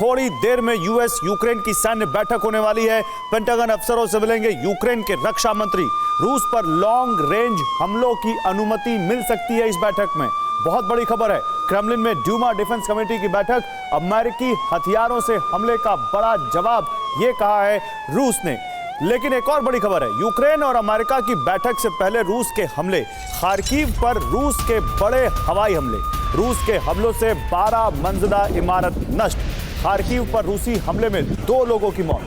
थोड़ी देर में US Ukraine की सैन्य बैठक होने वाली है। पेंटागन अफसरों से मिलेंगे यूक्रेन के रक्षा मंत्री। रूस पर लॉन्ग रेंज हमलों की अनुमति मिल सकती है इस बैठक में। बहुत बड़ी खबर है, क्रेमलिन में ड्यूमा डिफेंस कमेटी की बैठक। अमेरिकी हथियारों से हमले का बड़ा जवाब, ये कहा है रूस ने। लेकिन एक और बड़ी खबर है, यूक्रेन और अमेरिका की बैठक से पहले रूस के हमले। खार्किव पर रूस के बड़े हवाई हमले। रूस के हमलों से 12 मंजिला इमारत नष्ट। खार्किव पर रूसी हमले में 2 लोगों की मौत।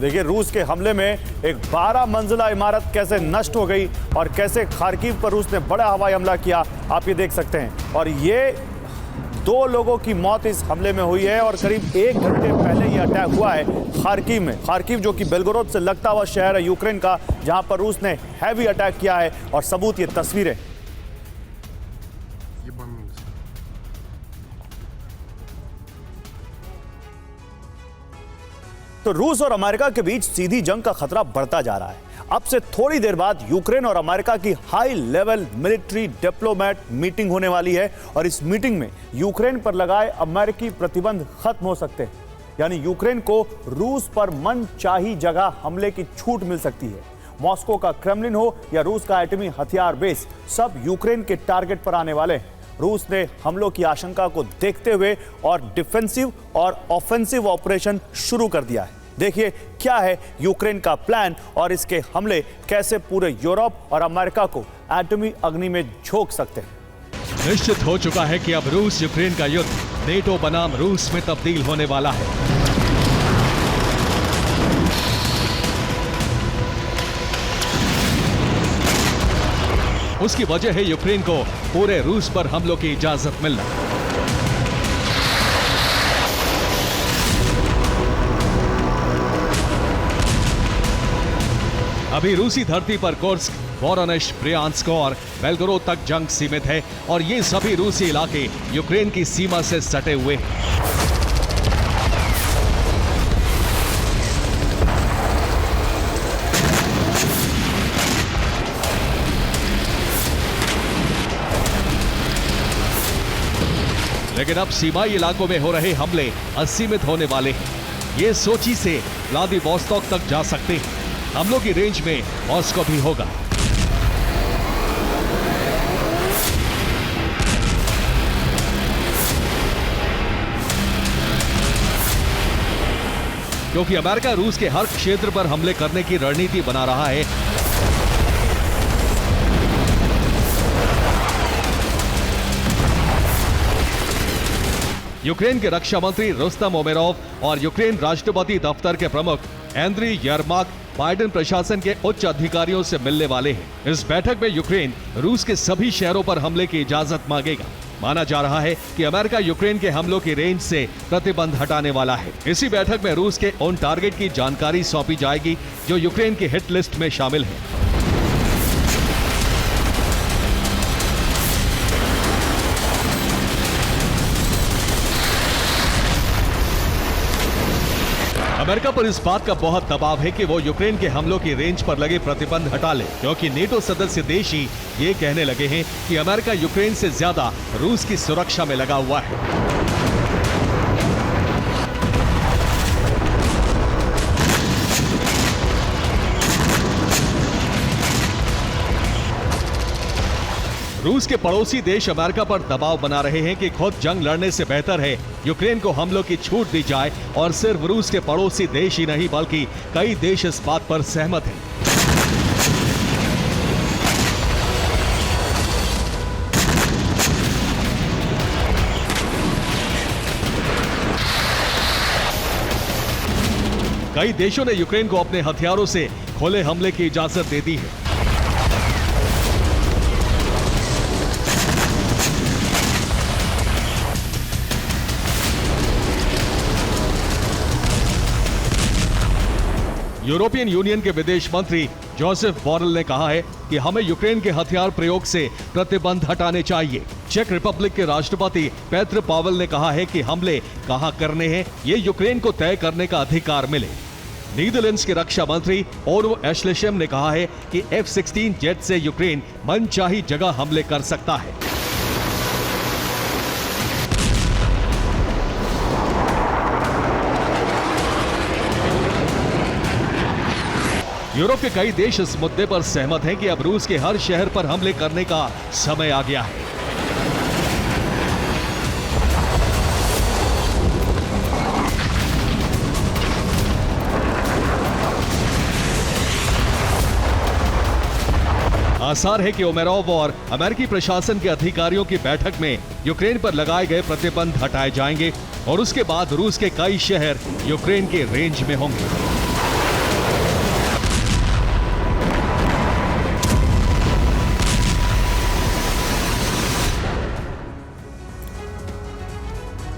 देखिए, रूस के हमले में एक 12 मंजिला इमारत कैसे नष्ट हो गई और कैसे खार्किव पर रूस ने बड़ा हवाई हमला किया, आप ये देख सकते हैं। और ये 2 लोगों की मौत इस हमले में हुई है और करीब 1 घंटे पहले ये अटैक हुआ है खार्किव में। खार्किव जो कि बेलगोरोद से लगता हुआ शहर है यूक्रेन का, जहां पर रूस ने हैवी अटैक किया है। और सबूत, ये तस्वीरें। तो रूस और अमेरिका के बीच सीधी जंग का खतरा बढ़ता जा रहा है। अब से थोड़ी देर बाद यूक्रेन और अमेरिका की high level military diplomat meeting होने वाली है और इस मीटिंग में यूक्रेन पर लगाए अमेरिकी प्रतिबंध खत्म हो सकते हैं। यानी यूक्रेन को रूस पर मनचाही जगह हमले की छूट मिल सकती है। मॉस्को का क्रेमलिन हो या रूस का एटमी हथियार बेस, सब यूक्रेन के टारगेट पर आने वाले हैं। रूस ने हमलों की आशंका को देखते हुए और डिफेंसिव और ऑफेंसिव ऑपरेशन शुरू कर दिया है। देखिए क्या है यूक्रेन का प्लान और इसके हमले कैसे पूरे यूरोप और अमेरिका को एटमी अग्नि में झोंक सकते हैं। निश्चित हो चुका है कि अब रूस यूक्रेन का युद्ध नेटो बनाम रूस में तब्दील होने वाला है। उसकी वजह है यूक्रेन को पूरे रूस पर हमलों की इजाजत मिलना। अभी रूसी धरती पर कुर्स्क, वोरोनिश, ब्रियांस्क और बेलगोरोद तक जंग सीमित है और ये सभी रूसी इलाके यूक्रेन की सीमा से सटे हुए हैं। लेकिन अब सीमाई इलाकों में हो रहे हमले असीमित होने वाले हैं। ये सोची से व्लादिवोस्तोक तक जा सकते हैं। हमलों की रेंज में मॉस्को भी होगा। क्योंकि अमेरिका रूस के हर क्षेत्र पर हमले करने की रणनीति बना रहा है। यूक्रेन के रक्षा मंत्री रुस्तम उमेरोव और यूक्रेन राष्ट्रपति दफ्तर के प्रमुख एंद्री यर्माक बाइडेन प्रशासन के उच्च अधिकारियों से मिलने वाले हैं। इस बैठक में यूक्रेन रूस के सभी शहरों पर हमले की इजाजत मांगेगा। माना जा रहा है कि अमेरिका यूक्रेन के हमलों की रेंज से प्रतिबंध हटाने वाला है। इसी बैठक में रूस के उन टारगेट की जानकारी सौंपी जाएगी जो यूक्रेन की हिट लिस्ट में शामिल है। अमेरिका पर इस बात का बहुत दबाव है कि वो यूक्रेन के हमलों की रेंज पर लगे प्रतिबंध हटा ले, क्योंकि नेटो सदस्य देश ही ये कहने लगे हैं कि अमेरिका यूक्रेन से ज्यादा रूस की सुरक्षा में लगा हुआ है। रूस के पड़ोसी देश अमेरिका पर दबाव बना रहे हैं कि खुद जंग लड़ने से बेहतर है यूक्रेन को हमलों की छूट दी जाए। और सिर्फ रूस के पड़ोसी देश ही नहीं बल्कि कई देश इस बात पर सहमत हैं। कई देशों ने यूक्रेन को अपने हथियारों से खुले हमले की इजाजत दे दी है। यूरोपियन यूनियन के विदेश मंत्री जोसेफ बोरेल ने कहा है कि हमें यूक्रेन के हथियार प्रयोग से प्रतिबंध हटाने चाहिए। चेक रिपब्लिक के राष्ट्रपति पेत्र पावेल ने कहा है कि हमले कहां करने हैं, ये यूक्रेन को तय करने का अधिकार मिले। नीदरलैंड्स के रक्षा मंत्री ओनो एशलेशम ने कहा है कि F-16 जेट से यूक्रेन मनचाही जगह हमले कर सकता है। यूरोप के कई देश इस मुद्दे पर सहमत हैं कि अब रूस के हर शहर पर हमले करने का समय आ गया है। आसार है कि उमेरोव और अमेरिकी प्रशासन के अधिकारियों की बैठक में यूक्रेन पर लगाए गए प्रतिबंध हटाए जाएंगे और उसके बाद रूस के कई शहर यूक्रेन के रेंज में होंगे।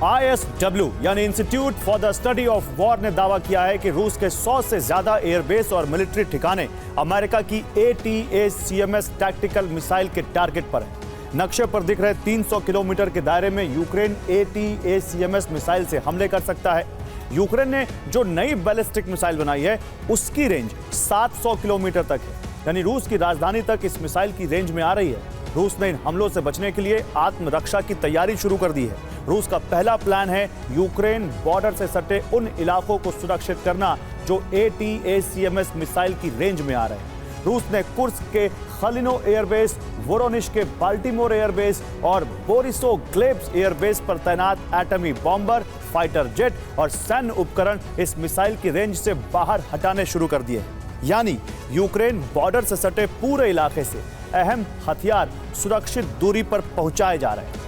ISW यानी institute for the study of war ने दावा किया है कि रूस के 100 से ज्यादा एयरबेस और मिलिट्री ठिकाने अमेरिका की ATACMS टैक्टिकल मिसाइल के टारगेट पर है। नक्शे पर दिख रहे 300 किलोमीटर के दायरे में यूक्रेन ATACMS मिसाइल से हमले कर सकता है। यूक्रेन ने जो नई बैलिस्टिक मिसाइल बनाई है उसकी रेंज 700 किलोमीटर तक है, यानी रूस की राजधानी तक इस मिसाइल की रेंज में आ रही है। रूस ने इन हमलों से बचने के लिए आत्मरक्षा की तैयारी शुरू कर दी है। रूस का पहला प्लान है यूक्रेन बॉर्डर से सटे उन इलाकों को सुरक्षित करना जो ATACMS मिसाइल की रेंज में आ रहे हैं। रूस ने कुर्स्क के खलिनो एयरबेस, वोरोनिश के बाल्टीमोर एयरबेस और बोरिसोग्लेब्स एयरबेस पर तैनात एटमी बॉम्बर, फाइटर जेट और सैन्य उपकरण इस मिसाइल की रेंज से बाहर हटाने शुरू कर दिए। यानी यूक्रेन बॉर्डर से सटे पूरे इलाके से अहम हथियार सुरक्षित दूरी पर पहुंचाए जा रहे हैं।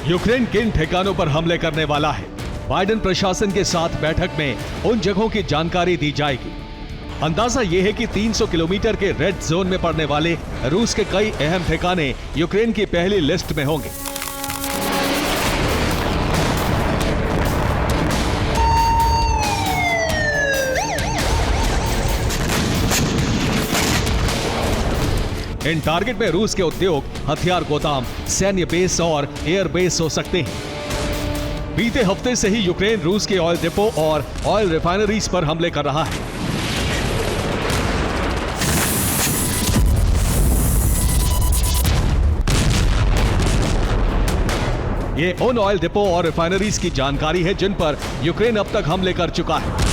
यूक्रेन किन ठिकानों पर हमले करने वाला है, बाइडेन प्रशासन के साथ बैठक में उन जगहों की जानकारी दी जाएगी। अंदाजा यह है कि 300 किलोमीटर के रेड जोन में पड़ने वाले रूस के कई अहम ठिकाने यूक्रेन की पहली लिस्ट में होंगे। इन टारगेट में रूस के उद्योग, हथियार गोदाम, सैन्य बेस और एयर बेस हो सकते हैं। बीते हफ्ते से ही यूक्रेन रूस के ऑयल डिपो और ऑयल रिफाइनरीज पर हमले कर रहा है। ये उन ऑयल डिपो और रिफाइनरीज की जानकारी है जिन पर यूक्रेन अब तक हमले कर चुका है।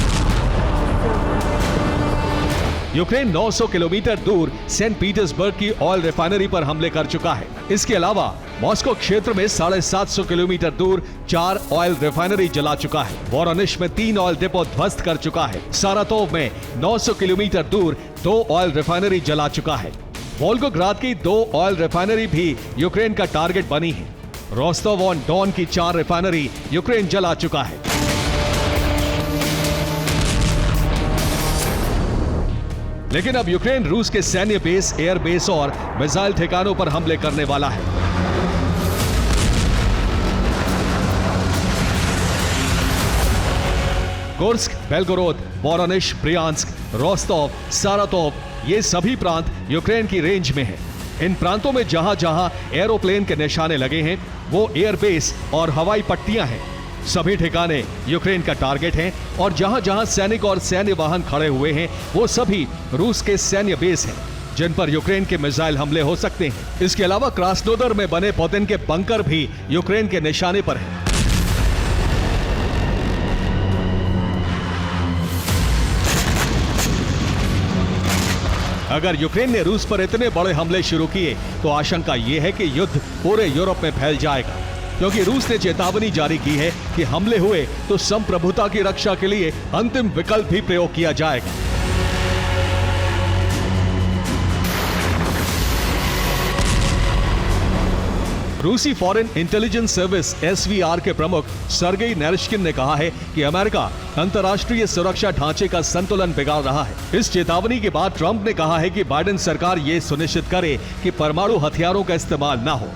यूक्रेन 900 किलोमीटर दूर सेंट पीटर्सबर्ग की ऑयल रिफाइनरी पर हमले कर चुका है। इसके अलावा मॉस्को क्षेत्र में 750 किलोमीटर दूर 4 ऑयल रिफाइनरी जला चुका है। वोरोनिश में 3 ऑयल डिपो ध्वस्त कर चुका है। सारातोव में 900 किलोमीटर दूर 2 ऑयल रिफाइनरी जला चुका है। वोल्गोग्राद की 2 ऑयल रिफाइनरी भी यूक्रेन का टारगेट बनी है। रोस्टोव ऑन डॉन की 4 रिफाइनरी यूक्रेन जला चुका है। लेकिन अब यूक्रेन रूस के सैन्य बेस, एयर बेस और मिसाइल ठिकानों पर हमले करने वाला है। Kursk, Belgorod, Voronezh, Bryansk, Rostov, Saratov ये सभी प्रांत यूक्रेन की रेंज में हैं। इन प्रांतों में जहां जहां एरोप्लेन के निशाने लगे हैं वो एयर बेस और हवाई पट्टियां हैं। सभी ठिकाने यूक्रेन का टारगेट हैं और जहां जहां सैनिक और सैन्य वाहन खड़े हुए हैं वो सभी रूस के सैन्य बेस हैं जिन पर यूक्रेन के मिसाइल हमले हो सकते हैं। इसके अलावा क्रास्नोदर में बने पुतिन के बंकर भी यूक्रेन के निशाने पर हैं। अगर यूक्रेन ने रूस पर इतने बड़े हमले शुरू किए तो आशंका यह है कि युद्ध पूरे यूरोप में फैल जाएगा, क्योंकि रूस ने चेतावनी जारी की है कि हमले हुए तो संप्रभुता की रक्षा के लिए अंतिम विकल्प भी प्रयोग किया जाएगा। रूसी फॉरेन इंटेलिजेंस सर्विस SVR के प्रमुख सर्गेई नारिश्किन ने कहा है कि अमेरिका अंतर्राष्ट्रीय सुरक्षा ढांचे का संतुलन बिगाड़ रहा है। इस चेतावनी के बाद ट्रंप ने कहा है कि बाइडेन सरकार ये सुनिश्चित करे कि परमाणु हथियारों का इस्तेमाल न हो।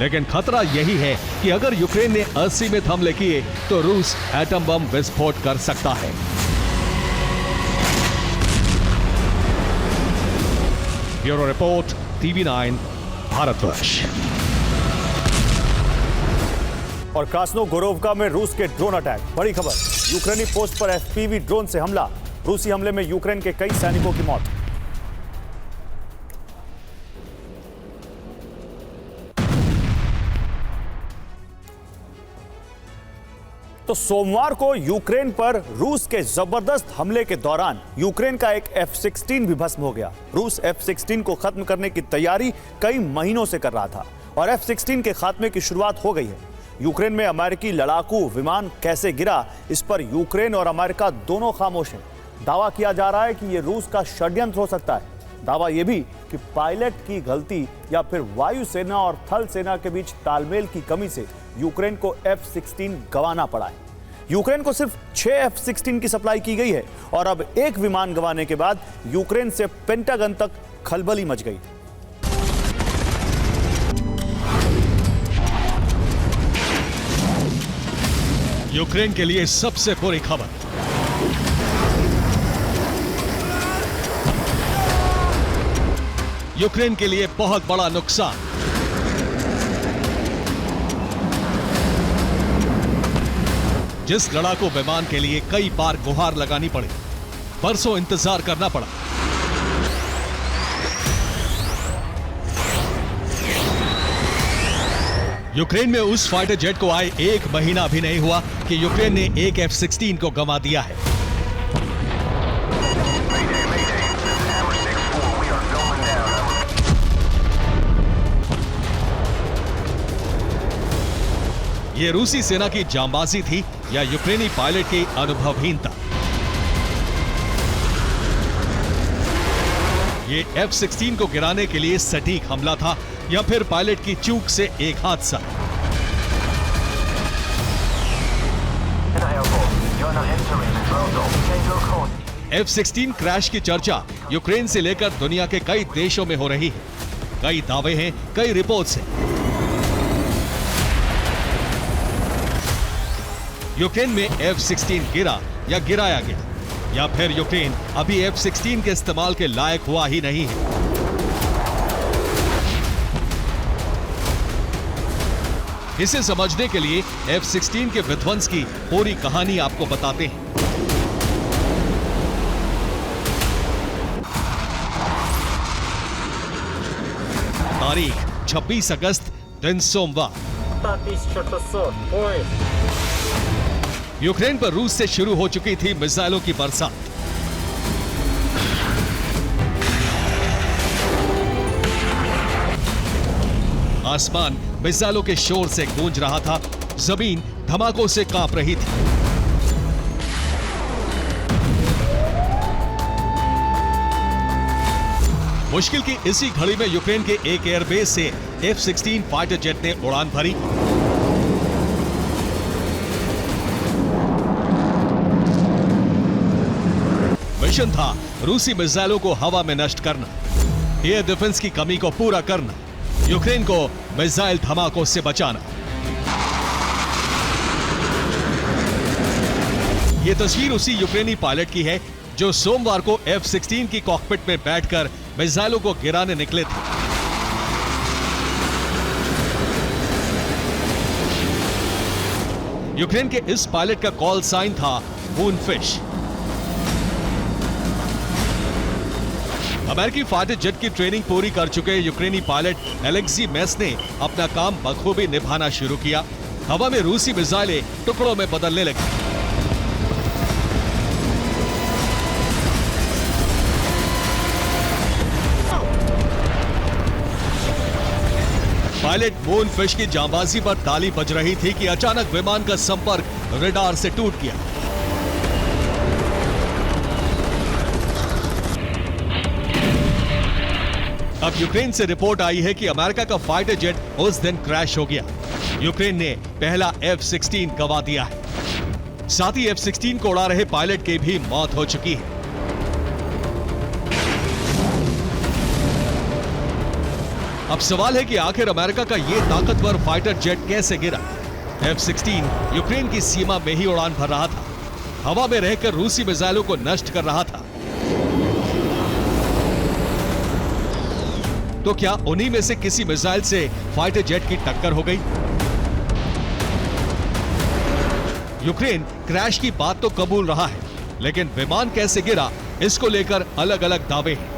लेकिन खतरा यही है कि अगर यूक्रेन ने असीमित हमले किए तो रूस एटम बम विस्फोट कर सकता है। Bureau report, TV9, Bharatvarsh. और क्रास्नोगोरोवका में रूस के ड्रोन अटैक, बड़ी खबर। यूक्रेनी पोस्ट पर FPV ड्रोन से हमला, रूसी हमले में यूक्रेन के कई सैनिकों की मौत। तो सोमवार को यूक्रेन पर रूस के जबरदस्त हमले के दौरान यूक्रेन का एक F-16 भी भस्म हो गया। रूस F-16 को खत्म करने की तैयारी कई महीनों से कर रहा था और F-16 के खात्मे की शुरुआत हो गई है। यूक्रेन में अमेरिकी लड़ाकू विमान कैसे गिरा, इस पर यूक्रेन और अमेरिका दोनों खामोश हैं। दावा किया जा रहा है कि यह रूस का षड्यंत्र हो सकता है। दावा यह भी कि पायलट की गलती या फिर वायुसेना और थल सेना के बीच तालमेल की कमी से यूक्रेन को F-16 गंवाना पड़ा है। यूक्रेन को सिर्फ 6 F-16 की सप्लाई की गई है और अब एक विमान गंवाने के बाद यूक्रेन से पेंटागन तक खलबली मच गई। यूक्रेन के लिए सबसे बुरी खबर। यूक्रेन के लिए बहुत बड़ा नुकसान। जिस लड़ाकू विमान के लिए कई बार गुहार लगानी पड़ी, बरसों इंतजार करना पड़ा, यूक्रेन में उस फाइटर जेट को आए 1 महीना भी नहीं हुआ कि यूक्रेन ने एक F-16 को गंवा दिया है। ये रूसी सेना की जांबाजी थी या यूक्रेनी पायलट की अनुभवहीनता? ये F-16 को गिराने के लिए सटीक हमला था या फिर पायलट की चूक से एक हादसा? F-16 क्रैश की चर्चा यूक्रेन से लेकर दुनिया के कई देशों में हो रही है। कई दावे हैं, कई रिपोर्ट्स हैं। यूक्रेन में F-16 गिरा या गिराया गया, या फिर यूक्रेन अभी F-16 के इस्तेमाल के लायक हुआ ही नहीं है। इसे समझने के लिए F-16 के विध्वंस की पूरी कहानी आपको बताते हैं। तारीख 26 अगस्त, दिन सोमवार। यूक्रेन पर रूस से शुरू हो चुकी थी मिसाइलों की बरसात। आसमान मिसाइलों के शोर से गूंज रहा था, जमीन धमाकों से कांप रही थी। मुश्किल की इसी घड़ी में यूक्रेन के एक एयरबेस से F-16 फाइटर जेट ने उड़ान भरी। मिशन था रूसी मिसाइलों को हवा में नष्ट करना, एयर डिफेंस की कमी को पूरा करना, यूक्रेन को मिसाइल धमाकों से बचाना। यह तस्वीर उसी यूक्रेनी पायलट की है जो सोमवार को F-16 की कॉकपिट में बैठकर मिसाइलों को गिराने निकले थे। यूक्रेन के इस पायलट का कॉल साइन था मूनफिश। अमेरिकी फाइटर जेट की ट्रेनिंग पूरी कर चुके यूक्रेनी पायलट एलेक्सी मेस ने अपना काम बखूबी निभाना शुरू किया। हवा में रूसी मिसाइलें टुकड़ों में बदलने लगी। पायलट मूनफिश की जांबाजी पर ताली बज रही थी कि अचानक विमान का संपर्क रडार से टूट गया। अब यूक्रेन से रिपोर्ट आई है कि अमेरिका का फाइटर जेट उस दिन क्रैश हो गया। यूक्रेन ने पहला F-16 गंवा दिया है। साथ ही F-16 को उड़ा रहे पायलट की भी मौत हो चुकी है। अब सवाल है कि आखिर अमेरिका का ये ताकतवर फाइटर जेट कैसे गिरा। F-16 यूक्रेन की सीमा में ही उड़ान भर रहा था, हवा में रहकर रूसी मिसाइलों को नष्ट कर रहा था। तो क्या उन्हीं में से किसी मिसाइल से फाइटर जेट की टक्कर हो गई? यूक्रेन क्रैश की बात तो कबूल रहा है, लेकिन विमान कैसे गिरा इसको लेकर अलग अलग दावे हैं।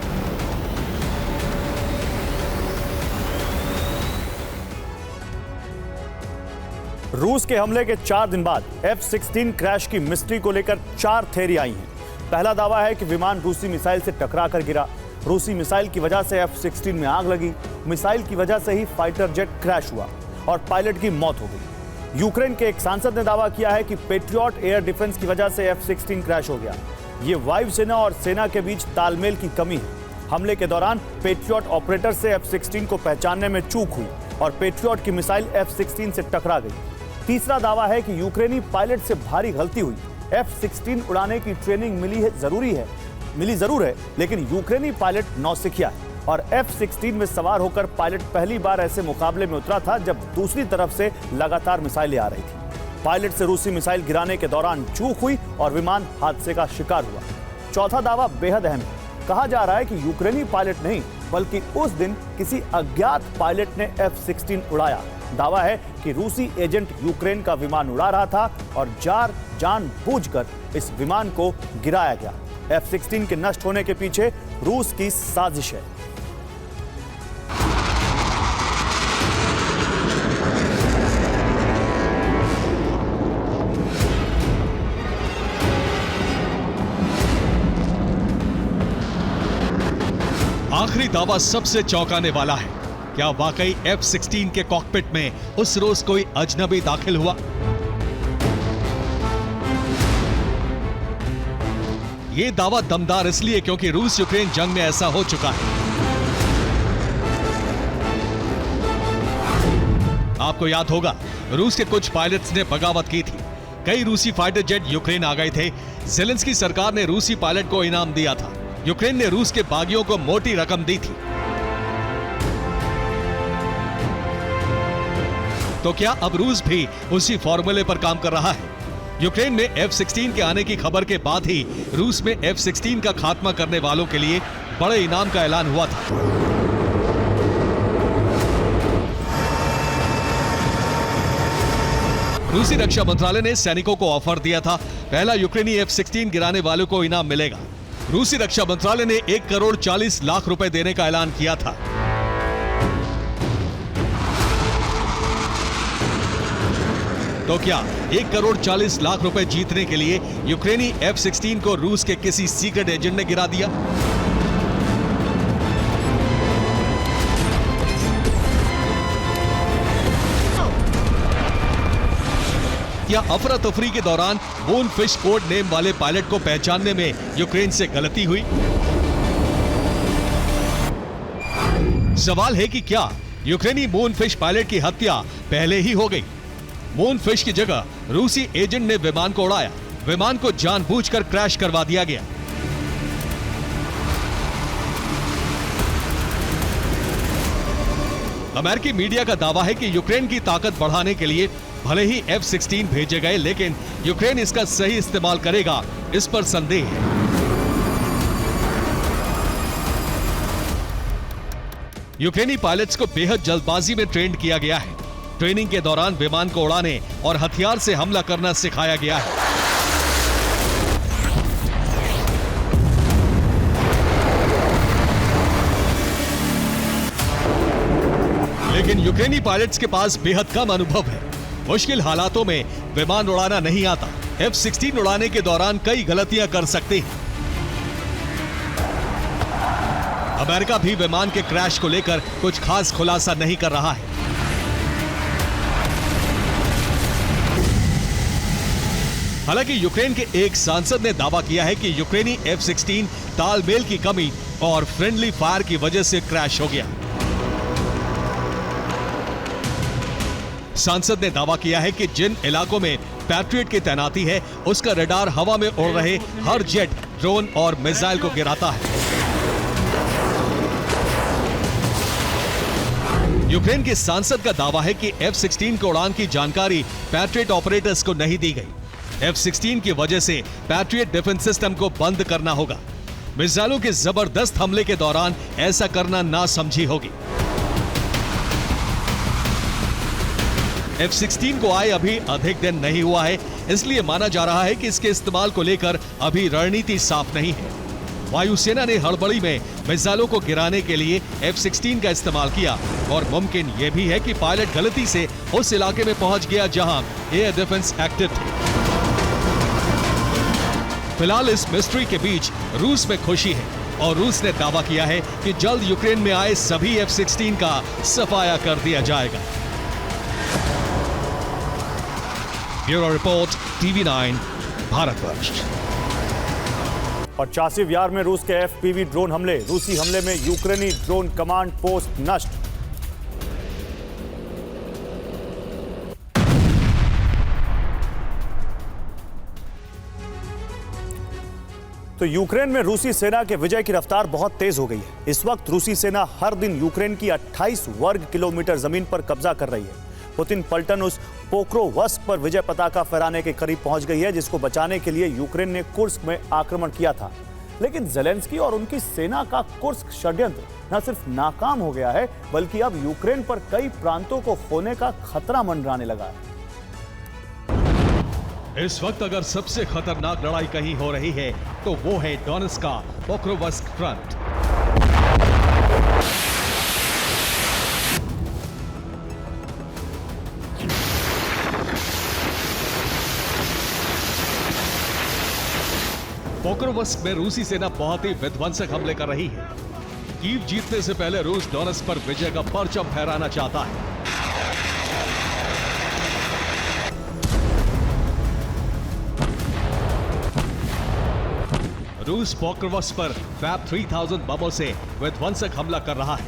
रूस के हमले के 4 दिन बाद F-16 क्रैश की मिस्ट्री को लेकर 4 थ्योरी आई हैं। पहला दावा है कि विमान रूसी मिसाइल से टकरा कर गिरा। रूसी मिसाइल की वजह से F-16 में आग लगी। मिसाइल की वजह से ही फाइटर जेट क्रैश हुआ और पायलट की मौत हो गई। यूक्रेन के एक सांसद ने दावा किया है कि पेट्रियट एयर डिफेंस की वजह से F-16 क्रैश हो गया। ये वायुसेना और सेना के बीच तालमेल की कमी है। हमले के दौरान पेट्रियट ऑपरेटर से F-16 को पहचानने में चूक हुई और पेट्रियट की मिसाइल F-16 से टकरा गई। तीसरा दावा है कि यूक्रेनी पायलट से भारी गलती हुई। F-16 उड़ाने की ट्रेनिंग मिली जरूर है, लेकिन यूक्रेनी पायलट नौसिखिया है और F-16 में सवार होकर पायलट पहली बार ऐसे मुकाबले में उतरा था जब दूसरी तरफ से लगातार मिसाइलें आ रही थी। पायलट से रूसी मिसाइल गिराने के दौरान चूक हुई और विमान हादसे का शिकार हुआ। चौथा दावा बेहद अहम है। कहा जा रहा है कि यूक्रेनी पायलट नहीं, बल्कि उस दिन किसी अज्ञात पायलट ने F-16 उड़ाया। दावा है कि रूसी एजेंट यूक्रेन का विमान उड़ा रहा था और जानबूझकर इस विमान को गिराया गया। F-16 के नष्ट होने के पीछे रूस की साजिश है। आखिरी दावा सबसे चौंकाने वाला है। क्या वाकई F-16 के कॉकपिट में उस रोज कोई अजनबी दाखिल हुआ? यह दावा दमदार इसलिए क्योंकि रूस यूक्रेन जंग में ऐसा हो चुका है। आपको याद होगा, रूस के कुछ पायलट्स ने बगावत की थी। कई रूसी फाइटर जेट यूक्रेन आ गए थे। ज़ेलेंस्की सरकार ने रूसी पायलट को इनाम दिया था। यूक्रेन ने रूस के बागियों को मोटी रकम दी थी। तो क्या अब रूस भी उसी फॉर्मूले पर काम कर रहा है? यूक्रेन में F-16 के आने की खबर के बाद ही रूस में F-16 का खात्मा करने वालों के लिए बड़े इनाम का ऐलान हुआ था। रूसी रक्षा मंत्रालय ने सैनिकों को ऑफर दिया था, पहला यूक्रेनी F-16 गिराने वालों को इनाम मिलेगा। रूसी रक्षा मंत्रालय ने 1 करोड़ 40 लाख रुपए देने का ऐलान किया था। तो क्या 1 करोड़ 40 लाख रुपए जीतने के लिए यूक्रेनी F-16 को रूस के किसी सीक्रेट एजेंट ने गिरा दिया? क्या अफरा तफरी के दौरान मूनफिश कोड नेम वाले पायलट को पहचानने में यूक्रेन से गलती हुई? सवाल है कि क्या यूक्रेनी मूनफिश पायलट की हत्या पहले ही हो गई? मूनफिश की जगह रूसी एजेंट ने विमान को उड़ाया, विमान को जानबूझकर क्रैश करवा दिया गया। अमेरिकी मीडिया का दावा है कि यूक्रेन की ताकत बढ़ाने के लिए भले ही F-16 भेजे गए, लेकिन यूक्रेन इसका सही इस्तेमाल करेगा, इस पर संदेह है। यूक्रेनी पायलट्स को बेहद जल्दबाजी में ट्रेन किया गया है। ट्रेनिंग के दौरान विमान को उड़ाने और हथियार से हमला करना सिखाया गया है। लेकिन यूक्रेनी पायलट्स के पास बेहद कम अनुभव है। मुश्किल हालातों में विमान उड़ाना नहीं आता। F-16 उड़ाने के दौरान कई गलतियां कर सकते हैं। अमेरिका भी विमान के क्रैश को लेकर कुछ खास खुलासा नहीं कर रहा है। हालांकि यूक्रेन के एक सांसद ने दावा किया है कि यूक्रेनी F-16 तालमेल की कमी और फ्रेंडली फायर की वजह से क्रैश हो गया। सांसद ने दावा किया है कि जिन इलाकों में पैट्रियट की तैनाती है, उसका रडार हवा में उड़ रहे हर जेट, ड्रोन और मिसाइल को गिराता है। यूक्रेन के सांसद का दावा है कि F-16 को उड़ान की जानकारी पैट्रियट ऑपरेटर्स को नहीं दी गई। F-16 की वजह से पैट्रियट डिफेंस सिस्टम को बंद करना होगा। मिसाइलों के जबरदस्त हमले के दौरान ऐसा करना नासमझी होगी। F-16 को आए अभी अधिक दिन नहीं हुआ है, इसलिए माना जा रहा है कि इसके इस्तेमाल को लेकर अभी रणनीति साफ नहीं है। वायुसेना ने हड़बड़ी में मिसाइलों को गिराने के लिए F-16 का इस्तेमाल किया और मुमकिन यह भी है कि पायलट गलती से उस इलाके में पहुंच गया जहां एयर डिफेंस एक्टिव थी। फिलहाल इस मिस्ट्री के बीच रूस में खुशी है और रूस ने दावा किया है कि जल्द यूक्रेन में आए सभी F-16 का सफाया कर दिया जाएगा। Bureau report, TV9, Bharatvarsh. और चासिव यार में रूस के FPV ड्रोन हमले, रूसी हमले में यूक्रेनी ड्रोन कमांड पोस्ट नष्ट। तो यूक्रेन में रूसी सेना के विजय की रफ्तार बहुत तेज हो गई है। इस वक्त रूसी सेना हर दिन यूक्रेन की 28 वर्ग किलोमीटर जमीन पर कब्जा कर रही है। पुतिन पलटन उस पोक्रोवस्क पर विजय पताका फहराने के करीब पहुंच गई है, जिसको बचाने के लिए यूक्रेन ने कुर्स्क में आक्रमण किया था। लेकिन ज़ेलेंस्की और उनकी सेना का कुर्स्क षड्यंत्र न सिर्फ नाकाम हो गया है, बल्कि अब यूक्रेन पर कई प्रांतों को खोने का खतरा मंडराने लगा है। इस वक्त अगर सबसे खतरनाक लड़ाई कहीं हो रही है तो वो है डोनेट्स्क का पोक्रोवस्क फ्रंट। पोक्रोवस्क में रूसी सेना बहुत ही विध्वंसक हमले कर रही है। कीव जीतने से पहले रूस डोनेट्स्क पर विजय का परचम फहराना चाहता है। रूस पोक्रोवस्क पर फैब 3000 बमों से विध्वंसक हमला कर रहा है।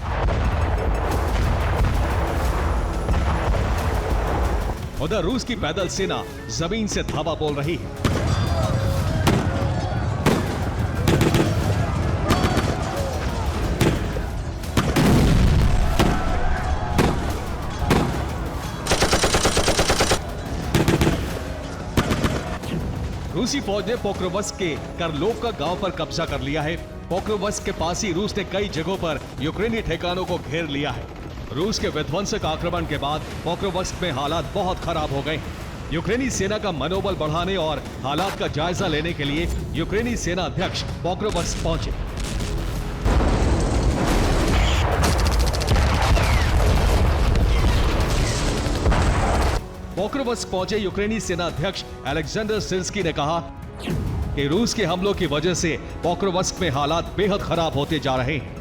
उधर रूस की पैदल सेना जमीन से धावा बोल रही है। रूसी फौज ने पोक्रोवस्क के करलोवका गांव पर कब्जा कर लिया है। पोक्रोवस्क के पास ही रूस ने कई जगहों पर यूक्रेनी ठिकानों को घेर लिया है। रूस के विध्वंसक आक्रमण के बाद पोक्रोवस्क में हालात बहुत खराब हो गए हैं। यूक्रेनी सेना का मनोबल बढ़ाने और हालात का जायजा लेने के लिए यूक्रेनी सेना अध्यक्ष पोक्रोवस्क पहुंचे। पोक्रोवस्क पहुंचे यूक्रेनी सेना अध्यक्ष अलेक्जेंडर सिर्स्की ने कहा कि रूस के हमलों की वजह से पोक्रोवस्क में हालात बेहद खराब होते जा रहे हैं।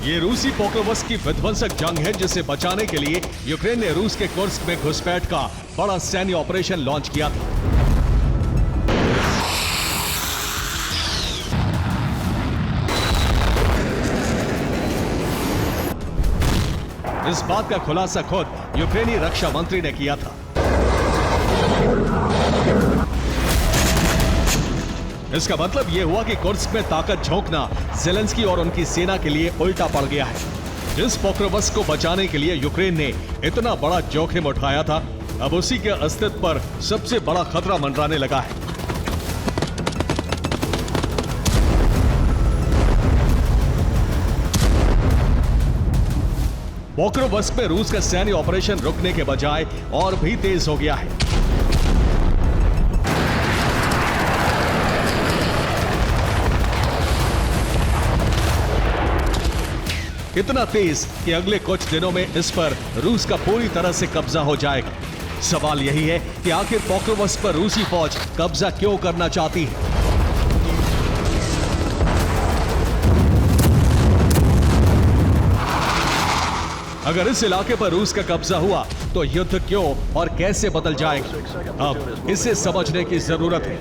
ये रूसी पोक्रोवस्क की विध्वंसक जंग है, जिसे बचाने के लिए यूक्रेन ने रूस के कुर्स्क में घुसपैठ का बड़ा सैन्य ऑपरेशन लॉन्च किया था। इस बात का खुलासा खुद यूक्रेनी रक्षा मंत्री ने किया था। इसका मतलब यह हुआ कि कुर्स्क में ताकत झोंकना ज़ेलेंस्की और उनकी सेना के लिए उल्टा पड़ गया है। इस पोक्रोवस्क को बचाने के लिए यूक्रेन ने इतना बड़ा जोखिम उठाया था, अब उसी के अस्तित्व पर सबसे बड़ा खतरा मंडराने लगा है। पोक्रोवस्क में रूस का सैन्य ऑपरेशन रुकने के बजाय और भी तेज हो गया है। इतना तेज कि अगले कुछ दिनों में इस पर रूस का पूरी तरह से कब्जा हो जाएगा। सवाल यही है कि आखिर पोक्रोवस्क पर रूसी फौज कब्जा क्यों करना चाहती है? अगर इस इलाके पर रूस का कब्जा हुआ तो युद्ध क्यों और कैसे बदल जाएगा, अब इसे समझने की जरूरत है।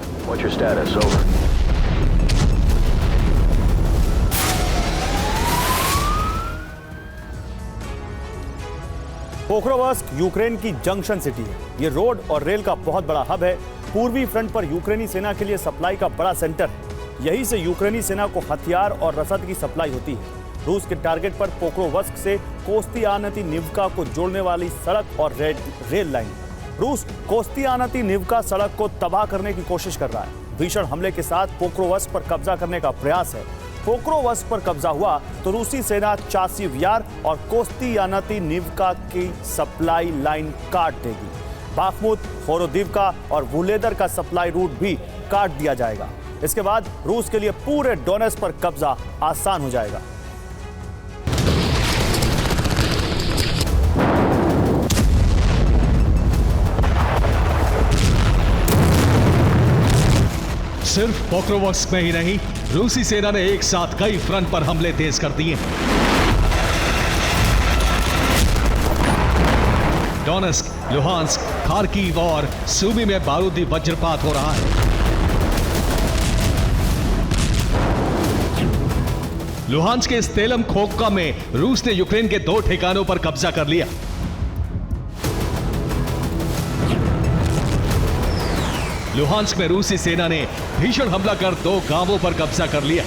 पोक्रोवस्क यूक्रेन की जंक्शन सिटी है। ये रोड और रेल का बहुत बड़ा हब है। पूर्वी फ्रंट पर यूक्रेनी सेना के लिए सप्लाई का बड़ा सेंटर है। यहीं से यूक्रेनी सेना को हथियार और रसद की सप्लाई होती है। रूस के टारगेट पर पोक्रोवस्क से कोस्तियानती-निव्का को जोड़ने वाली सड़क और रेल लाइन। रूस कोस्तियानती-निव्का सड़क को तबाह करने की कोशिश कर रहा है। भीषण हमले के साथ पोक्रोवस्क पर कब्जा करने का प्रयास है। पोक्रोवस्क पर कब्जा हुआ तो रूसी सेना चासिव यार और कोस्तियानती-निव्का की सप्लाई लाइन काट देगी। बाखमुत, होरोदिव्का और वुलेदर का सप्लाई रूट भी काट दिया जाएगा। इसके बाद रूस के लिए पूरे डोनेट्स्क पर कब्जा आसान हो जाएगा। सिर्फ पोक्रोवस्क में ही नहीं, रूसी सेना ने एक साथ कई फ्रंट पर हमले तेज कर दिए। डोनेट्स्क, लुहांस्क, खार्किव और सूमी में बारूदी वज्रपात हो रहा है। लुहांस्क के स्तेलम खोक्का में रूस ने यूक्रेन के 2 ठिकानों पर कब्जा कर लिया। लुहांस्क में रूसी सेना ने भीषण हमला कर 2 गांवों पर कब्जा कर लिया।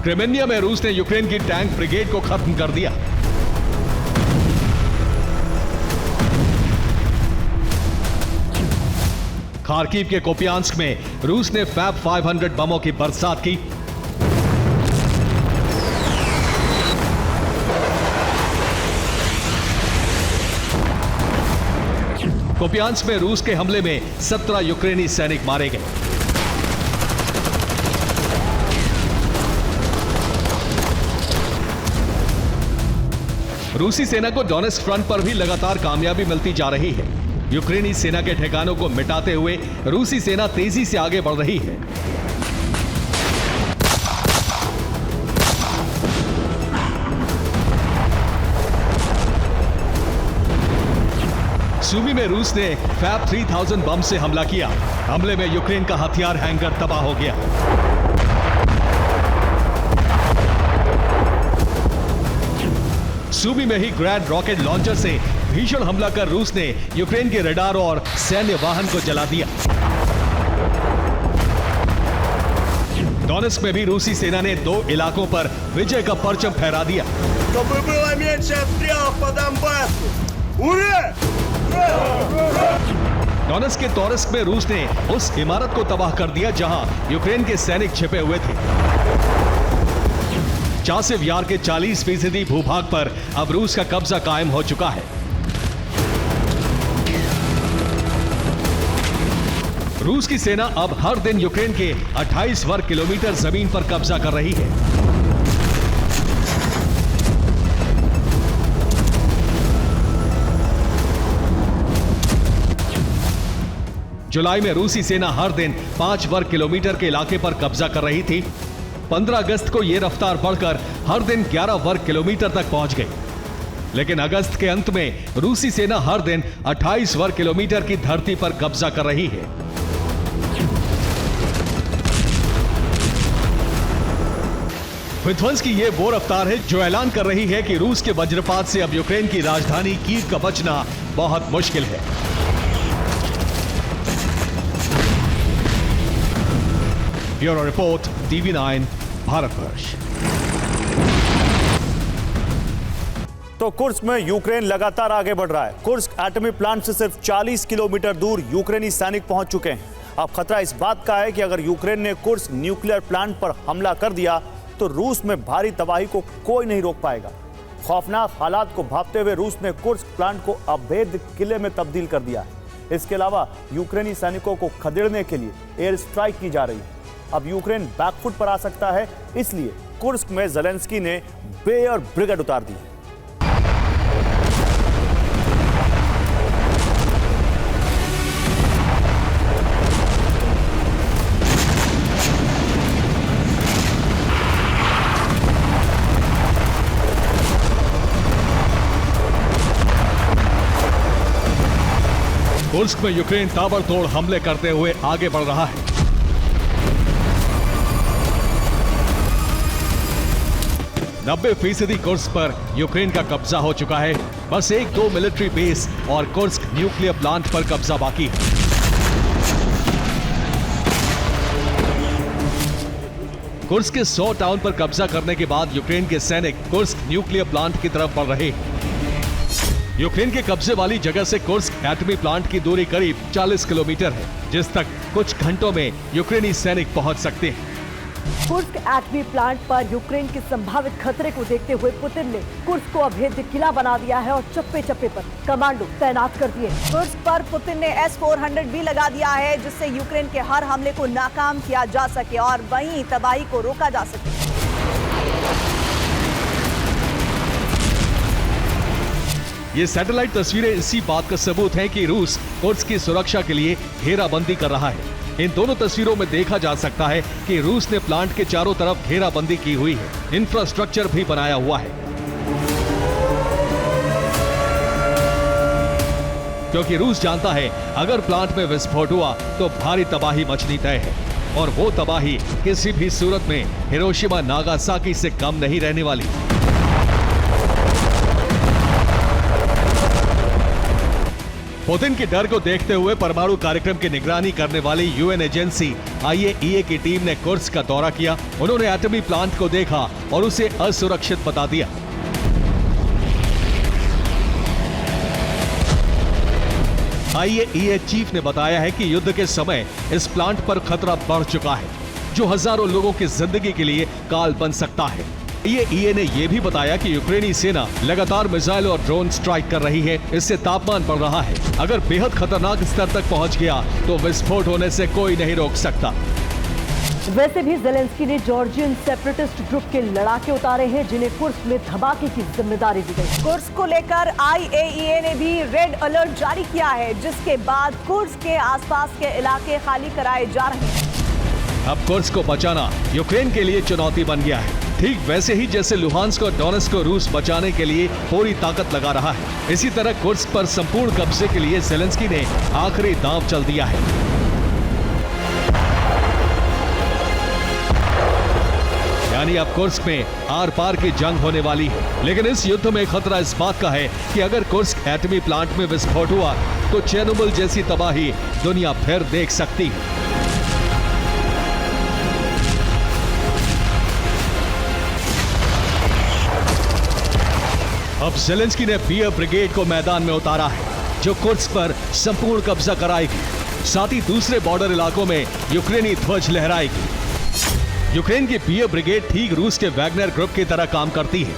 क्रेमेनिया में रूस ने यूक्रेन की टैंक ब्रिगेड को खत्म कर दिया। खार्किव के कोपियांस्क में रूस ने फैब 500 बमों की बरसात की। कोपियांस्क में रूस के हमले में 17 यूक्रेनी सैनिक मारे गए। रूसी सेना को डोनेट्स्क फ्रंट पर भी लगातार कामयाबी मिलती जा रही है। यूक्रेनी सेना के ठिकानों को मिटाते हुए रूसी सेना तेजी से आगे बढ़ रही है। सूमी में रूस ने फैब 3000 बम से हमला किया। हमले में यूक्रेन का हथियार हैंगर तबाह हो गया। सूमी में ही ग्रैंड रॉकेट लॉन्चर से भीषण हमला कर रूस ने यूक्रेन के रडार और सैन्य वाहन को जला दिया। डोनेट्स्क में भी रूसी सेना ने 2 इलाकों पर विजय का परचम फहरा दिया। डोनेट्स्क के टोरेस्क में रूस ने उस इमारत को तबाह कर दिया जहां यूक्रेन के सैनिक छिपे हुए थे। चासिव यार के 40% भूभाग पर अब रूस का कब्जा कायम हो चुका है। रूस की सेना अब हर दिन यूक्रेन के 28 वर्ग किलोमीटर जमीन पर कब्जा कर रही है। जुलाई में रूसी सेना हर दिन 5 वर्ग किलोमीटर के इलाके पर कब्जा कर रही थी। 15 अगस्त को यह रफ्तार बढ़कर हर दिन 11 वर्ग किलोमीटर तक पहुंच गई। लेकिन अगस्त के अंत में रूसी सेना हर दिन 28 वर्ग किलोमीटर की धरती पर कब्जा कर रही है। विध्वंस की यह वो रफ्तार है जो ऐलान कर रही है कि रूस के वज्रपात से अब यूक्रेन की राजधानी कीव का बचना बहुत मुश्किल है। Bureau report, TV9 Bharatvarsh. तो कुर्स्क में यूक्रेन लगातार आगे बढ़ रहा है। कुर्स्क एटमी प्लांट से सिर्फ 40 किलोमीटर दूर यूक्रेनी सैनिक पहुंच चुके हैं। अब खतरा इस बात का है कि अगर यूक्रेन ने कुर्स्क न्यूक्लियर प्लांट पर हमला कर दिया तो रूस में भारी तबाही को कोई नहीं रोक पाएगा। खौफनाक हालात को भांपते हुए रूस ने कुर्स्क प्लांट को अवैध किले में तब्दील कर दिया है। इसके अलावा यूक्रेनी सैनिकों को खदेड़ने के लिए एयर स्ट्राइक की जा रही है। अब यूक्रेन बैकफुट पर आ सकता है, इसलिए कुर्स्क में ज़ेलेंस्की ने बेयर ब्रिगेड उतार दी है। कुर्स्क में यूक्रेन ताबड़तोड़ हमले करते हुए आगे बढ़ रहा है। नब्बे फीसदी कुर्स्क पर यूक्रेन का कब्जा हो चुका है। बस 1-2 मिलिट्री बेस और कुर्स्क न्यूक्लियर प्लांट पर कब्जा बाकी है। कुर्स्क के 100 टाउन पर कब्जा करने के बाद यूक्रेन के सैनिक कुर्स्क न्यूक्लियर प्लांट की तरफ बढ़ रहे हैं। यूक्रेन के कब्जे वाली जगह से कुर्स्क एटमी प्लांट की दूरी करीब 40 किलोमीटर है, जिस तक कुछ घंटों में यूक्रेनी सैनिक पहुंच सकते हैं। कुर्स्क एटमी प्लांट पर यूक्रेन के संभावित खतरे को देखते हुए पुतिन ने कुर्स्क को अभेद्य किला बना दिया है और चप्पे चप्पे पर कमांडो तैनात कर दिए। कुर्स्क पर पुतिन ने S-400 भी लगा दिया है, जिससे यूक्रेन के हर हमले को नाकाम किया जा सके और वहीं तबाही को रोका जा सके। ये सैटेलाइट तस्वीरें इसी बात का सबूत हैं कि रूस कुर्स्क की सुरक्षा के लिए घेराबंदी कर रहा है। इन दोनों तस्वीरों में देखा जा सकता है कि रूस ने प्लांट के चारों तरफ घेराबंदी की हुई है, इंफ्रास्ट्रक्चर भी बनाया हुआ है। क्योंकि रूस जानता है अगर प्लांट में विस्फोट हुआ तो भारी तबाही मचनी तय है और वो तबाही किसी भी सूरत में हिरोशिमा नागासाकी से कम नहीं रहने वाली। पुतिन के डर को देखते हुए परमाणु कार्यक्रम की निगरानी करने वाली यूएन एजेंसी IAEA की टीम ने कुर्स्क का दौरा किया। उन्होंने एटमी प्लांट को देखा और उसे असुरक्षित बता दिया। IAEA चीफ ने बताया है कि युद्ध के समय इस प्लांट पर खतरा बढ़ चुका है, जो हजारों लोगों की जिंदगी के लिए काल बन सकता है। IAEA ने यह भी बताया कि यूक्रेनी सेना लगातार मिसाइल और ड्रोन स्ट्राइक कर रही है, इससे तापमान बढ़ रहा है। अगर बेहद खतरनाक स्तर तक पहुंच गया तो विस्फोट होने से कोई नहीं रोक सकता। वैसे भी ज़ेलेंस्की ने जॉर्जियन सेपरेटिस्ट ग्रुप के लड़ाके उतारे हैं, जिन्हें कुर्स्क में धमाके की जिम्मेदारी दी गई। कुर्स्क को लेकर IAEA ने भी रेड अलर्ट जारी किया है, जिसके बाद कुर्स्क के आसपास के इलाके खाली कराए जा रहे हैं। अब कुर्स्क को बचाना यूक्रेन के लिए चुनौती बन गया है, ठीक वैसे ही जैसे लुहांस्क और डोनेट्स्क को रूस बचाने के लिए पूरी ताकत लगा रहा है। इसी तरह कुर्स्क पर संपूर्ण कब्जे के लिए ज़ेलेंस्की ने आखिरी दांव चल दिया है। यानी अब कुर्स्क में आर पार की जंग होने वाली है। लेकिन इस युद्ध में खतरा इस बात का है कि अगर कुर्स्क एटमी प्लांट में विस्फोट हुआ तो चेर्नोबिल जैसी तबाही दुनिया फिर देख सकती है। अब ज़ेलेंस्की ने बियर ब्रिगेड को मैदान में उतारा है, जो कुर्स्क पर संपूर्ण कब्जा कराएगी। साथ ही दूसरे बॉर्डर इलाकों में यूक्रेनी ध्वज लहराएगी। यूक्रेन की बियर ब्रिगेड ठीक रूस के वैगनर ग्रुप की तरह काम करती है।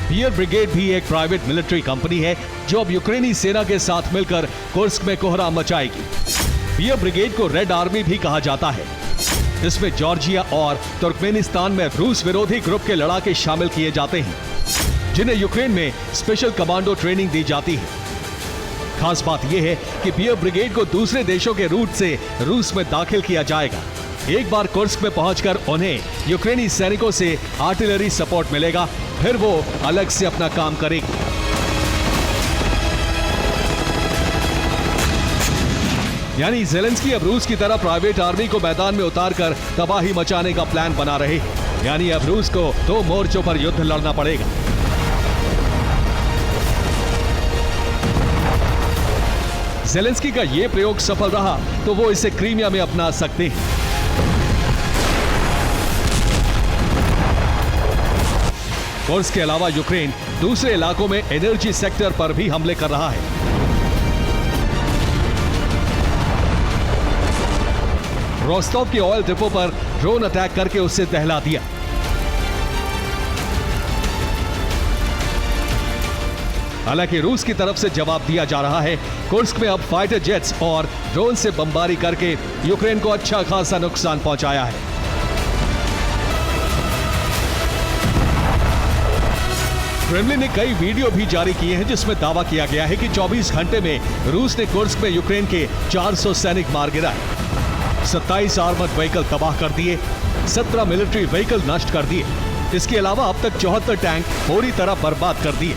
बियर ब्रिगेड भी एक प्राइवेट मिलिट्री कंपनी है, जो अब यूक्रेनी सेना के साथ मिलकर कुर्स्क में कोहराम मचाएगी। बियर ब्रिगेड को रेड आर्मी भी कहा जाता है। इसमें जॉर्जिया और तुर्कमेनिस्तान में रूस विरोधी ग्रुप के लड़ाके शामिल किए जाते हैं, जिन्हें यूक्रेन में स्पेशल कमांडो ट्रेनिंग दी जाती है। खास बात यह है कि बियर ब्रिगेड को दूसरे देशों के रूट से रूस में दाखिल किया जाएगा। एक बार कुर्स्क में पहुंचकर उन्हें यूक्रेनी सैनिकों से आर्टिलरी सपोर्ट मिलेगा, फिर वो अलग से अपना काम करेगी। यानी ज़ेलेंस्की अब रूस की तरह प्राइवेट आर्मी को मैदान में उतारकर तबाही मचाने का प्लान बना रहे हैं। यानी अब रूस को 2 मोर्चों पर युद्ध लड़ना पड़ेगा। ज़ेलेंस्की का यह प्रयोग सफल रहा तो वो इसे क्रीमिया में अपना सकते हैं। कुर्स्क के अलावा यूक्रेन दूसरे इलाकों में एनर्जी सेक्टर पर भी हमले कर रहा है। रोस्टोव के ऑयल डिपो पर ड्रोन अटैक करके उसे दहला दिया। हालांकि रूस की तरफ से जवाब दिया जा रहा है। कुर्स्क में अब फाइटर जेट्स और ड्रोन से बमबारी करके यूक्रेन को अच्छा खासा नुकसान पहुंचाया है। क्रेमलिन ने कई वीडियो भी जारी किए हैं, जिसमें दावा किया गया है कि 24 घंटे में रूस ने कुर्स्क में यूक्रेन के 400 सैनिक मार गिराए, 27 आर्मर्ड व्हीकल तबाह कर दिए, 17 मिलिट्री व्हीकल नष्ट कर दिए। इसके अलावा अब तक 74 टैंक पूरी तरह बर्बाद कर दिए।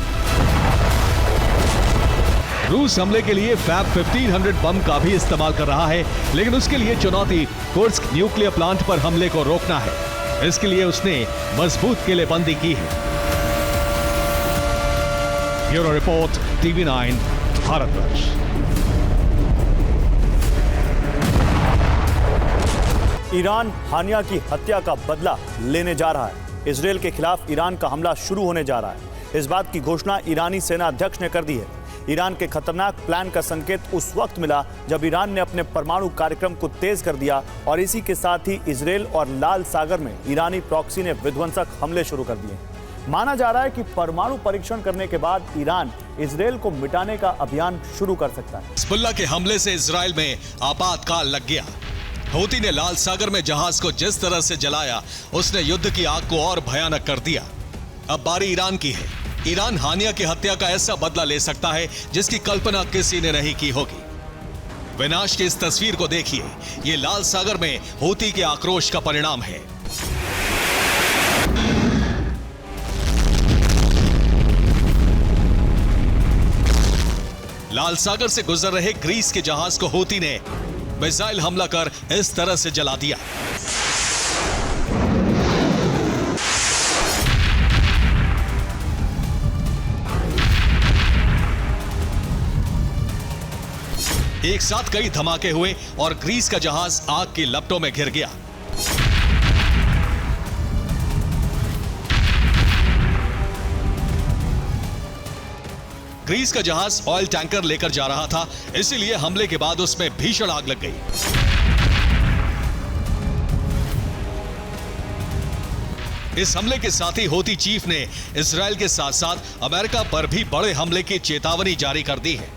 रूस हमले के लिए फैब 1500 बम का भी इस्तेमाल कर रहा है, लेकिन उसके लिए चुनौती कुर्स्क न्यूक्लियर प्लांट पर हमले को रोकना है। इसके लिए उसने मजबूत किलेबंदी की है। Bureau report, TV9 Bharatvarsh. Iran Haniyeh की हत्या का बदला लेने जा रहा है। इजरायल के खिलाफ ईरान का हमला शुरू होने जा रहा है। इस बात की घोषणा ईरानी सेना अध्यक्ष ने कर दी है। ईरान के खतरनाक प्लान का संकेत उस वक्त मिला जब ईरान ने अपने परमाणु कार्यक्रम को तेज कर दिया और इसी के साथ ही इजरायल और लाल सागर में ईरानी प्रॉक्सी ने विध्वंसक हमले शुरू कर दिए। माना जा रहा है कि परमाणु परीक्षण करने के बाद ईरान इजरायल को मिटाने का अभियान शुरू कर सकता है। हिजबुल्लाह के हमले से इजरायल में आपातकाल लग गया। हूती ने लाल सागर में जहाज को जिस तरह से जलाया, उसने युद्ध की आग को और भयानक कर दिया। अब बारी ईरान की है। ईरान हानिया की हत्या का ऐसा बदला ले सकता है जिसकी कल्पना किसी ने नहीं की होगी। विनाश की इस तस्वीर को देखिए। ये लाल सागर में हूती के आक्रोश का परिणाम है। लाल सागर से गुजर रहे ग्रीस के जहाज को हूती ने मिसाइल हमला कर इस तरह से जला दिया। एक साथ कई धमाके हुए और ग्रीस का जहाज आग की लपटों में घिर गया। ग्रीस का जहाज ऑयल टैंकर लेकर जा रहा था, इसीलिए हमले के बाद उसमें भीषण आग लग गई। इस हमले के साथ ही हूती चीफ ने इजरायल के साथ साथ अमेरिका पर भी बड़े हमले की चेतावनी जारी कर दी है।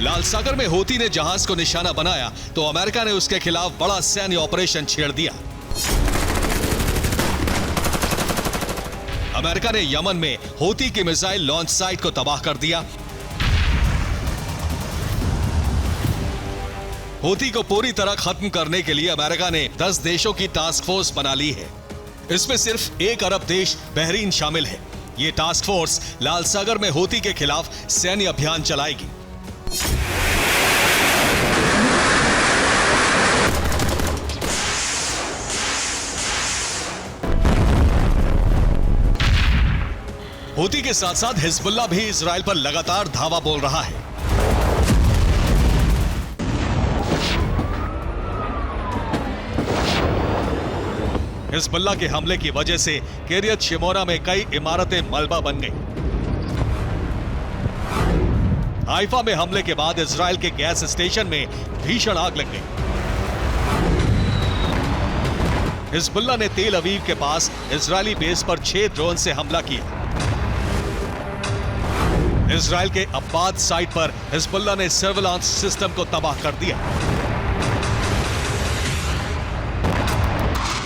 लाल सागर में हूती ने जहाज को निशाना बनाया तो अमेरिका ने उसके खिलाफ बड़ा सैन्य ऑपरेशन छेड़ दिया। अमेरिका ने यमन में हूती की मिसाइल लॉन्च साइट को तबाह कर दिया। हूती को पूरी तरह खत्म करने के लिए अमेरिका ने 10 देशों की टास्क फोर्स बना ली है। इसमें सिर्फ 1 अरब देश बहरीन शामिल है। यह टास्क फोर्स लाल सागर में हूती के खिलाफ सैन्य अभियान चलाएगी। हूती के साथ साथ हिजबुल्लाह भी इजरायल पर लगातार धावा बोल रहा है। हिजबुल्लाह के हमले की वजह से किर्यत शिमोना में कई इमारतें मलबा बन गईं। हाइफा में हमले के बाद इजरायल के गैस स्टेशन में भीषण आग लग गई। हिजबुल्लाह ने तेल अवीव के पास इजरायली बेस पर 6 ड्रोन से हमला किया। इजरायल के अब्बाद साइट पर हिजबुल्लाह ने सर्विलांस सिस्टम को तबाह कर दिया।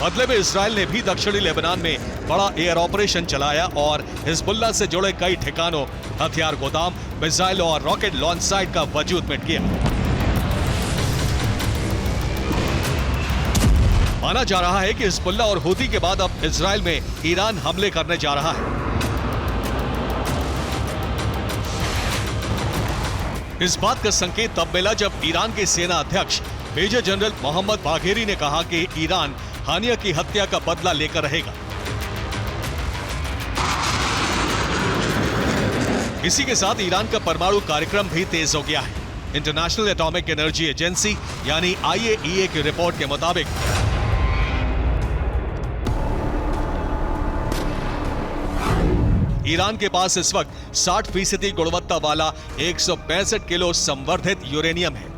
बदले में इजरायल ने भी दक्षिणी लेबनान में बड़ा एयर ऑपरेशन चलाया और हिजबुल्लाह से जुड़े कई ठिकानों, हथियार गोदाम, मिसाइल और रॉकेट लॉन्च साइट का वजूद मिट गया। माना जा रहा है कि हिजबुल्लाह और हूती के बाद अब इजरायल में ईरान हमले करने जा रहा है। इस बात का संकेत तब मिला जब ईरान के सेना अध्यक्ष मेजर जनरल मोहम्मद बाघेरी ने कहा कि ईरान हानिया की हत्या का बदला लेकर रहेगा। इसी के साथ ईरान का परमाणु कार्यक्रम भी तेज हो गया है। इंटरनेशनल एटॉमिक एनर्जी एजेंसी यानी IAEA की रिपोर्ट के मुताबिक ईरान के पास इस वक्त 60% गुणवत्ता वाला 165 किलो संवर्धित यूरेनियम है।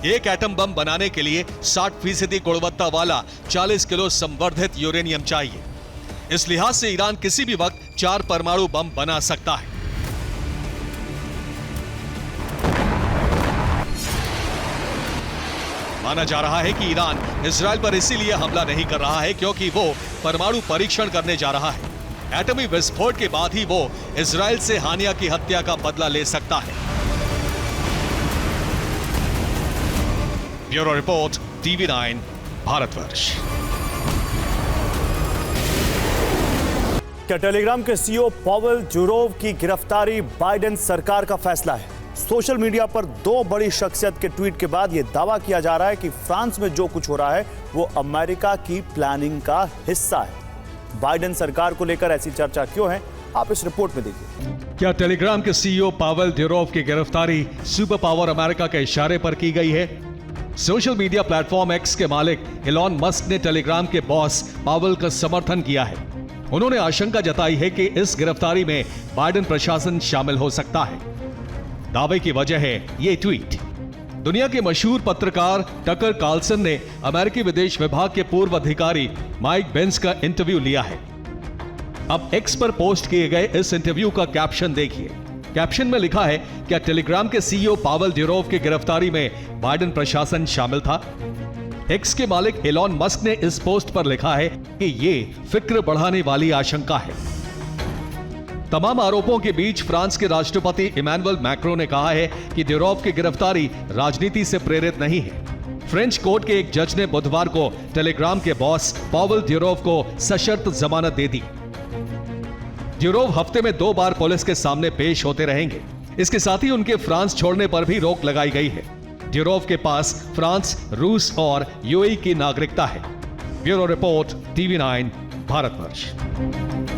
एक एटम बम बनाने के लिए 60% गुणवत्ता वाला 40 किलो संवर्धित यूरेनियम चाहिए। इस लिहाज से ईरान किसी भी वक्त 4 परमाणु बम बना सकता है। माना जा रहा है कि ईरान इजरायल पर इसीलिए हमला नहीं कर रहा है क्योंकि वो परमाणु परीक्षण करने जा रहा है। एटमी विस्फोट के बाद ही वो इजरायल से हानिया की हत्या का बदला ले सकता है। Bureau report, TV9, Bharatvarsh. क्या टेलीग्राम के CEO पॉवेल जुरोव की गिरफ्तारी बाइडेन सरकार का फैसला है? सोशल मीडिया पर दो बड़ी शख्सियत के ट्वीट के बाद यह दावा किया जा रहा है कि फ्रांस में जो कुछ हो रहा है वो अमेरिका की प्लानिंग का हिस्सा है। बाइडेन सरकार को लेकर ऐसी चर्चा क्यों है, आप इस रिपोर्ट में देखिए। क्या टेलीग्राम के सीईओ पावेल ड्यूरोव की गिरफ्तारी सुपर पावर अमेरिका के इशारे पर की गई है? सोशल मीडिया प्लेटफॉर्म एक्स के मालिक इलॉन मस्क ने टेलीग्राम के बॉस पावेल का समर्थन किया है। उन्होंने आशंका जताई है कि इस गिरफ्तारी में बाइडेन प्रशासन शामिल हो सकता है। दावे की वजह है ये ट्वीट। दुनिया के मशहूर पत्रकार टकर कार्लसन ने अमेरिकी विदेश विभाग के पूर्व अधिकारी माइक बेंस का इंटरव्यू लिया है। अब एक्स पर पोस्ट किए गए इस इंटरव्यू का कैप्शन देखिए। कैप्शन में लिखा है, क्या टेलीग्राम के सीईओ पावेल ड्यूरोव की गिरफ्तारी में बाइडेन प्रशासन शामिल था? एक्स के मालिक एलॉन मस्क ने इस पोस्ट पर लिखा है कि यह फिक्र बढ़ाने वाली आशंका है। तमाम आरोपों के बीच फ्रांस के राष्ट्रपति इमैनुअल मैक्रों ने कहा है कि ड्यूरोव की गिरफ्तारी राजनीति से प्रेरित नहीं है। फ्रेंच कोर्ट के एक जज ने बुधवार को टेलीग्राम के बॉस पावेल ड्यूरोव को सशर्त जमानत दे दी। ड्यूरोव हफ्ते में 2 बार पुलिस के सामने पेश होते रहेंगे। इसके साथ ही उनके फ्रांस छोड़ने पर भी रोक लगाई गई है। ड्यूरोव के पास फ्रांस, रूस और यूएई की नागरिकता है। Bureau report, TV9 Bharatvarsh.